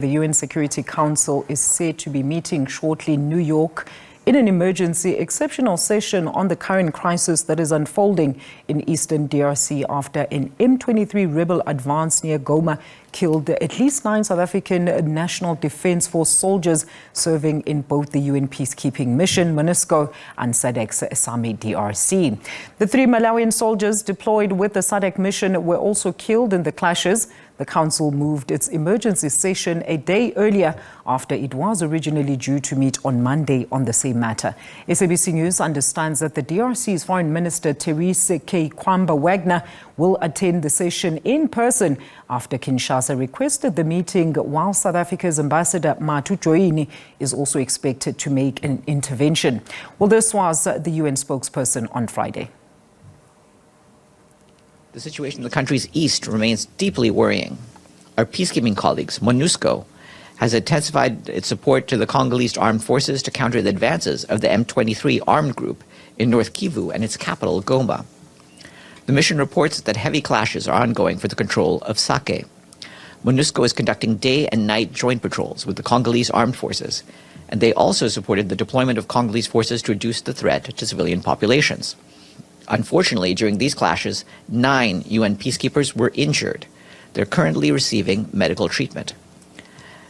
The UN Security Council is said to be meeting shortly in New York in an emergency exceptional session on the current crisis that is unfolding in eastern DRC after an M23 rebel advance near Goma killed at least 9 South African National Defence Force soldiers serving in both the UN peacekeeping mission, MONUSCO, and SADC's SAMIDRC. The 3 Malawian soldiers deployed with the SADC mission were also killed in the clashes. The Council moved its emergency session a day earlier after it was originally due to meet on Monday on the same matter. SABC News understands that the DRC's Foreign Minister Therese Wagner will attend the session in person after Kinshasa requested the meeting, while South Africa's Ambassador Mathu Joyini is also expected to make an intervention. Well, this was the UN spokesperson on Friday. The situation in the country's east remains deeply worrying. Our peacekeeping colleagues, MONUSCO, has intensified its support to the Congolese armed forces to counter the advances of the M23 armed group in North Kivu and its capital, Goma. The mission reports that heavy clashes are ongoing for the control of Sake. MONUSCO is conducting day and night joint patrols with the Congolese armed forces, and they also supported the deployment of Congolese forces to reduce the threat to civilian populations. Unfortunately, during these clashes, 9 UN peacekeepers were injured. They're currently receiving medical treatment.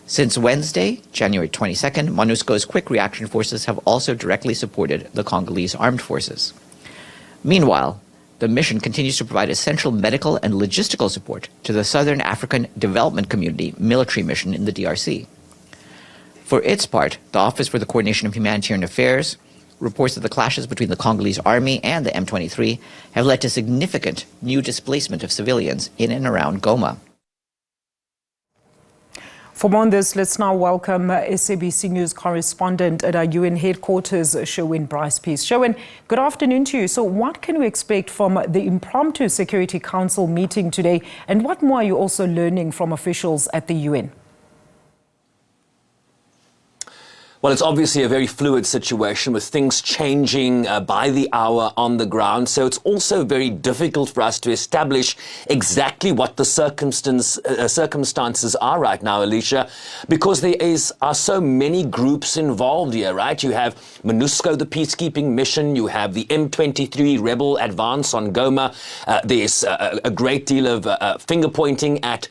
Since Wednesday, January 22nd, MONUSCO's quick reaction forces have also directly supported the Congolese armed forces. Meanwhile, the mission continues to provide essential medical and logistical support to the Southern African Development Community military mission in the DRC. For its part, the Office for the Coordination of Humanitarian Affairs reports that the clashes between the Congolese army and the M23 have led to significant new displacement of civilians in and around Goma. For more on this, let's now welcome SABC News correspondent at our UN Headquarters, Sherwin Bryce-Pease. Sherwin, good afternoon to you. So what can we expect from the impromptu Security Council meeting today, and what more are you also learning from officials at the UN? Well, it's obviously a very fluid situation with things changing by the hour on the ground. So it's also very difficult for us to establish exactly what the circumstances are right now, Alicia, because there are so many groups involved here, right? You have MONUSCO, the peacekeeping mission. You have the M23 rebel advance on Goma. There's a great deal of finger pointing at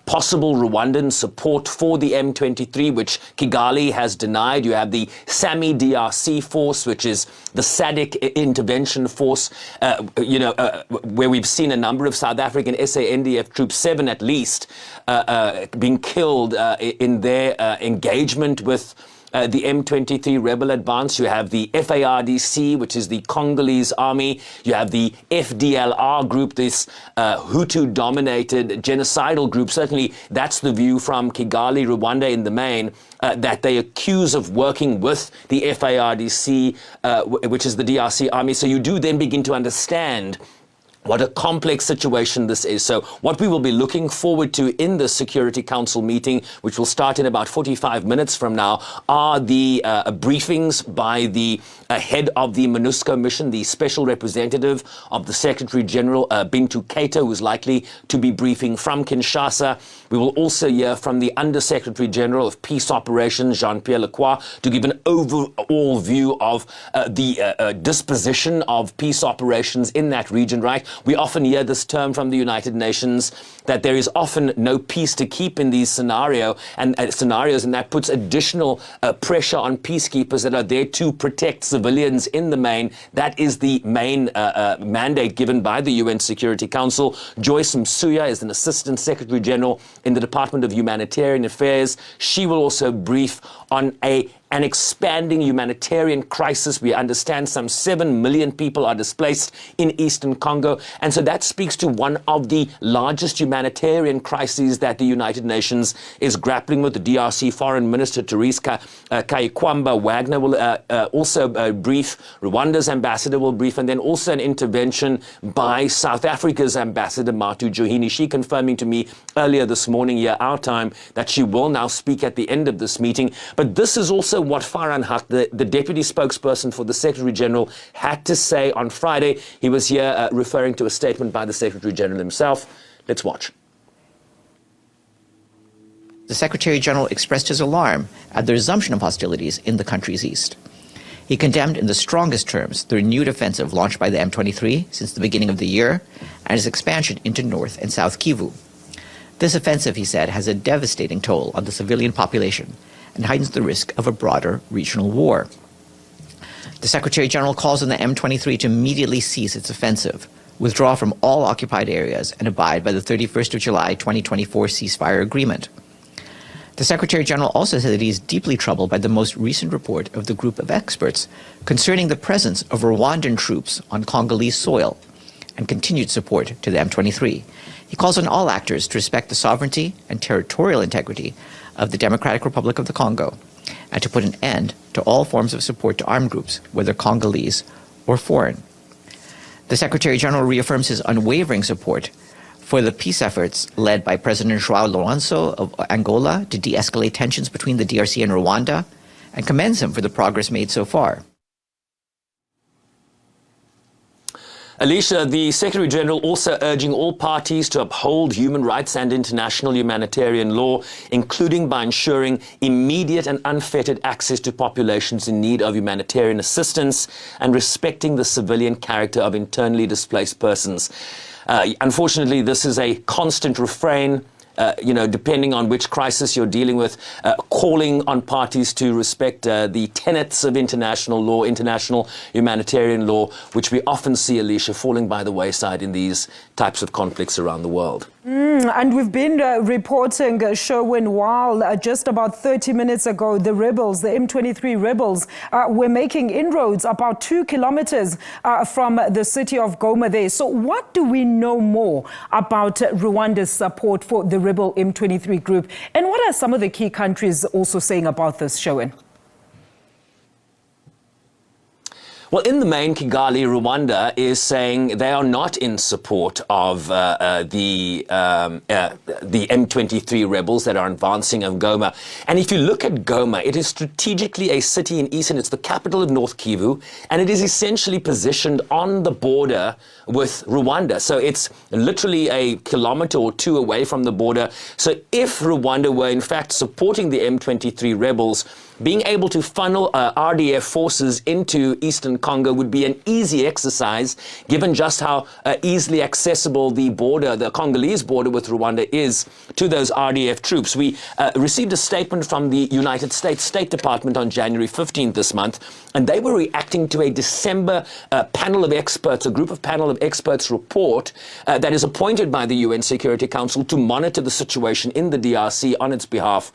possible Rwandan support for the M23, which Kigali has denied. You have the SAMIDRC force, which is the SADC intervention force, where we've seen a number of South African SANDF troops, 7 at least, being killed in their engagement with the M23 rebel advance. You have the FARDC, which is the Congolese army. You have the FDLR group, this Hutu-dominated genocidal group. Certainly, that's the view from Kigali, Rwanda in the main, that they accuse of working with the FARDC, which is the DRC army. So you do then begin to understand what a complex situation this is. So what we will be looking forward to in the Security Council meeting, which will start in about 45 minutes from now, are the briefings by the head of the MONUSCO mission, the special representative of the Secretary General, Bintu Keita, who is likely to be briefing from Kinshasa. We will also hear from the Under Secretary General of Peace Operations, Jean-Pierre Lacroix, to give an overall view of the disposition of peace operations in that region, right? We often hear this term from the United Nations that there is often no peace to keep in these scenarios, and that puts additional pressure on peacekeepers that are there to protect civilians in the main. That is the main mandate given by the UN Security Council. Joyce Msuya is an Assistant Secretary General in the Department of Humanitarian Affairs. She will also brief on an expanding humanitarian crisis. We understand some 7 million people are displaced in eastern Congo. And so that speaks to one of the largest humanitarian crises that the United Nations is grappling with. The DRC Foreign Minister Therese Kayikwamba Wagner will also brief. Rwanda's ambassador will brief, and then also an intervention by South Africa's ambassador Mathu Joyini. She confirming to me earlier this morning, here our time, that she will now speak at the end of this meeting. But this is also what Farhan Haq, the deputy spokesperson for the Secretary General, had to say on Friday. He was here referring to a statement by the Secretary General himself. Let's watch. the Secretary General expressed his alarm at the resumption of hostilities in the country's east. He condemned in the strongest terms the renewed offensive launched by the M23 since the beginning of the year and its expansion into North and South Kivu. This offensive, he said, has a devastating toll on the civilian population and heightens the risk of a broader regional war. The Secretary General calls on the M23 to immediately cease its offensive, withdraw from all occupied areas, and abide by the 31st of July 2024 ceasefire agreement. The Secretary General also said that he is deeply troubled by the most recent report of the group of experts concerning the presence of Rwandan troops on Congolese soil and continued support to the M23. He calls on all actors to respect the sovereignty and territorial integrity of the Democratic Republic of the Congo and to put an end to all forms of support to armed groups, whether Congolese or foreign. The Secretary General reaffirms his unwavering support for the peace efforts led by President João Lourenço of Angola to de-escalate tensions between the DRC and Rwanda, and commends him for the progress made so far. Alicia, the Secretary General also urging all parties to uphold human rights and international humanitarian law, including by ensuring immediate and unfettered access to populations in need of humanitarian assistance and respecting the civilian character of internally displaced persons. Unfortunately, this is a constant refrain. Depending on which crisis you're dealing with, calling on parties to respect the tenets of international law, international humanitarian law, which we often see, Alicia, falling by the wayside in these types of conflicts around the world. And we've been reporting, Sherwin, while just about 30 minutes ago, the rebels, the M23 rebels, were making inroads about 2 kilometers from the city of Goma there. So what do we know more about Rwanda's support for the rebel M23 group? And what are some of the key countries also saying about this, Sherwin? Well, in the main, Kigali, Rwanda is saying they are not in support of the M23 rebels that are advancing on Goma. And if you look at Goma, it is strategically a city in eastern, it's the capital of North Kivu, and it is essentially positioned on the border with Rwanda. So it's literally a kilometer or 2 away from the border. So if Rwanda were in fact supporting the M23 rebels, being able to funnel RDF forces into eastern Congo would be an easy exercise, given just how easily accessible the border, the Congolese border with Rwanda is to those RDF troops. We received a statement from the United States State Department on January 15th this month, and they were reacting to a December panel of experts, a group of panel of experts report that is appointed by the UN Security Council to monitor the situation in the DRC on its behalf.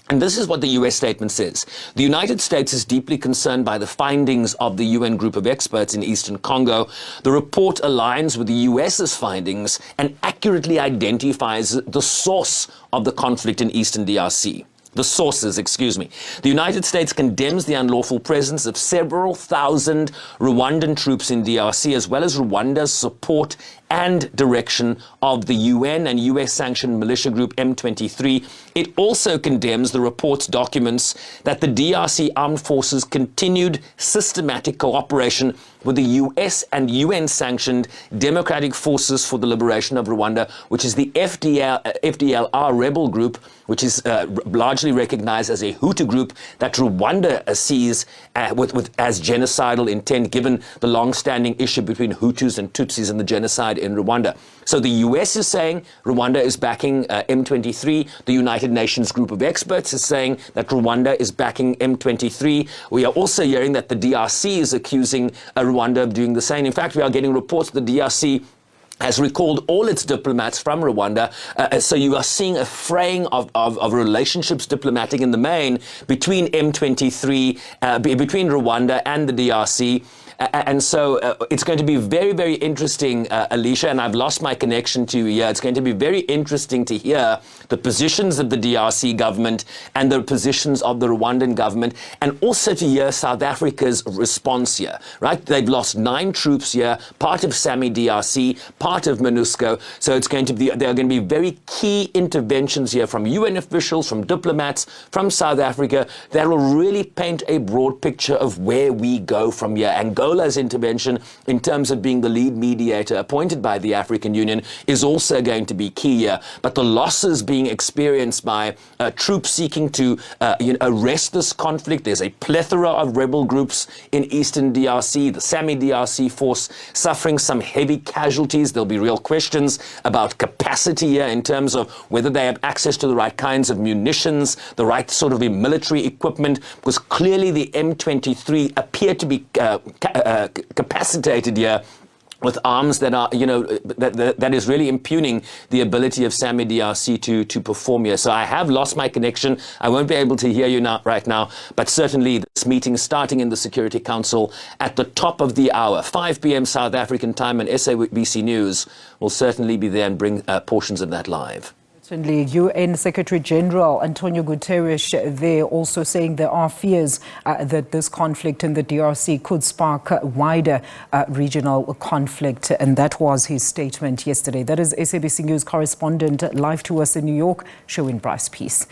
And this is what the US statement says. The United States is deeply concerned by the findings of the UN group of experts in eastern Congo. The report aligns with the US's findings and accurately identifies the source of the conflict in eastern DRC. The sources, The United States condemns the unlawful presence of several thousand Rwandan troops in DRC, as well as Rwanda's support and direction of the UN and US-sanctioned militia group M23. It also condemns the report's documents that the DRC armed forces continued systematic cooperation with the US and UN-sanctioned Democratic Forces for the Liberation of Rwanda, which is the FDLR rebel group, which is largely recognized as a Hutu group that Rwanda sees as genocidal intent, given the long-standing issue between Hutus and Tutsis and the genocide in Rwanda. So the US is saying Rwanda is backing M23. The United Nations group of experts is saying that Rwanda is backing M23. We are also hearing that the DRC is accusing Rwanda of doing the same. In fact, we are getting reports that the DRC has recalled all its diplomats from Rwanda. So you are seeing a fraying of relationships, diplomatic in the main, between M23, between Rwanda and the DRC. And so it's going to be very, very interesting, Alicia, and I've lost my connection to you here. It's going to be very interesting to hear the positions of the DRC government and the positions of the Rwandan government, and also to hear South Africa's response here, right? They've lost 9 troops here, part of SAMIDRC, part of MONUSCO. So it's going to be, there are going to be very key interventions here from UN officials, from diplomats, from South Africa, that will really paint a broad picture of where we go from here. And Angola's intervention in terms of being the lead mediator appointed by the African Union is also going to be key here. But the losses being experienced by troops seeking to arrest this conflict. There's a plethora of rebel groups in eastern DRC, the SAMIDRC force suffering some heavy casualties. There'll be real questions about capacity here in terms of whether they have access to the right kinds of munitions, the right sort of military equipment, because clearly the M23 appear to be capacitated here with arms that are, that is really impugning the ability of SAMIDRC to perform here. So I have lost my connection. I won't be able to hear you right now, but certainly this meeting starting in the Security Council at the top of the hour, 5 p.m. South African time, and SABC News will certainly be there and bring portions of that live. Certainly, UN Secretary General Antonio Guterres there also saying there are fears that this conflict in the DRC could spark wider regional conflict, and that was his statement yesterday. That is SABC News correspondent live to us in New York, Sherwin Bryce-Pease.